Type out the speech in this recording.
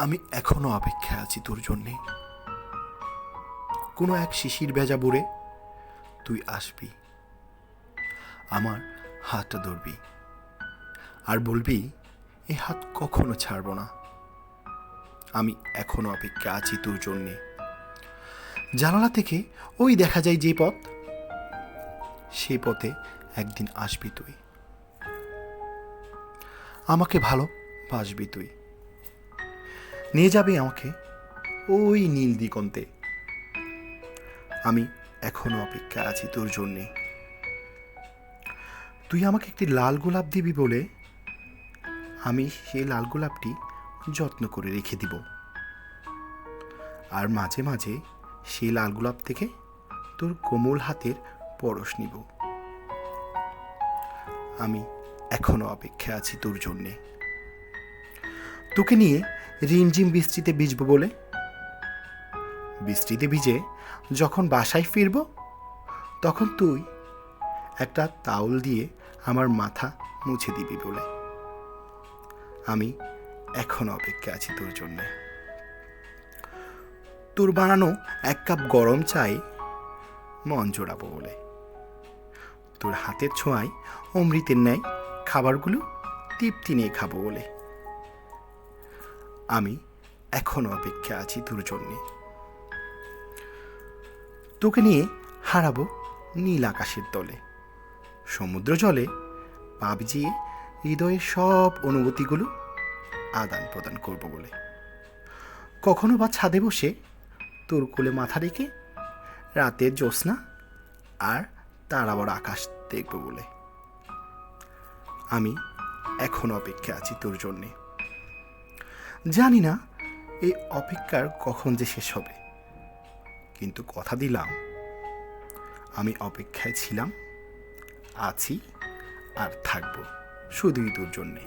আমি এখনো অপেক্ষায় আছি তোর জন্যে। কোনো এক শিশির ভেজা ভোরে তুই আসবি, আমার হাতটা ধরবি আর বলবি এই হাত কখনো ছাড়ব না। আমি এখনো অপেক্ষা আছি তোর জন্যে। জানালা থেকে ওই দেখা যায় যে পথ, সেই পথে একদিন আসবি তুই, আমাকে ভালোবাসবি তুই, নিয়ে যাবে আমাকে ওই নীল দিগন্তে। আমি এখনো অপেক্ষা আছি তোর জন্যে। তুই আমাকে একটি লাল গোলাপ দিবি বলে আমি সেই লাল গোলাপটি যত্ন করে রেখে দিব, আর মাঝে মাঝে সেই লাল গোলাপ থেকে তোর কোমল হাতের পরশ নিব। আমি এখনো অপেক্ষা আছি তোর জন্যে। তোকে নিয়ে রিমঝিম বৃষ্টিতে ভিজব বলে, বৃষ্টিতে ভিজে যখন বাসায় ফিরব তখন তুই একটা তাওল দিয়ে আমার মাথা মুছে দিবি বলে। আমি এখনো অপেক্ষা আছি তোর জন্যে। তোর বানানো এক কাপ গরম চাই মন জোড়াবো বলে, তোর হাতের ছোঁয়ায় অমৃতের ন্যায় খাবারগুলো তৃপ্তি নিয়ে খাবো বলে। আমি এখনো অপেক্ষা আছি তোর জন্যে। তোকে নিয়ে হারাবো নীল আকাশের তলে, সমুদ্র জলে পা ভিজিয়ে হৃদয়ের সব অনুভূতিগুলো আদান প্রদান করব বলে। কখনো বা ছাদে বসে তোর কোলে মাথা রেখে রাতের জ্যোৎস্না আর তারা বড় আকাশ দেখব বলে। আমি এখনো অপেক্ষা আছি তোর জন্যে। জানি না এই অপেক্ষার কখন যে শেষ হবে, কিন্তু কথা দিলাম আমি অপেক্ষায় ছিলাম, আছি আর থাকবো শুধুই তোর জন্যে।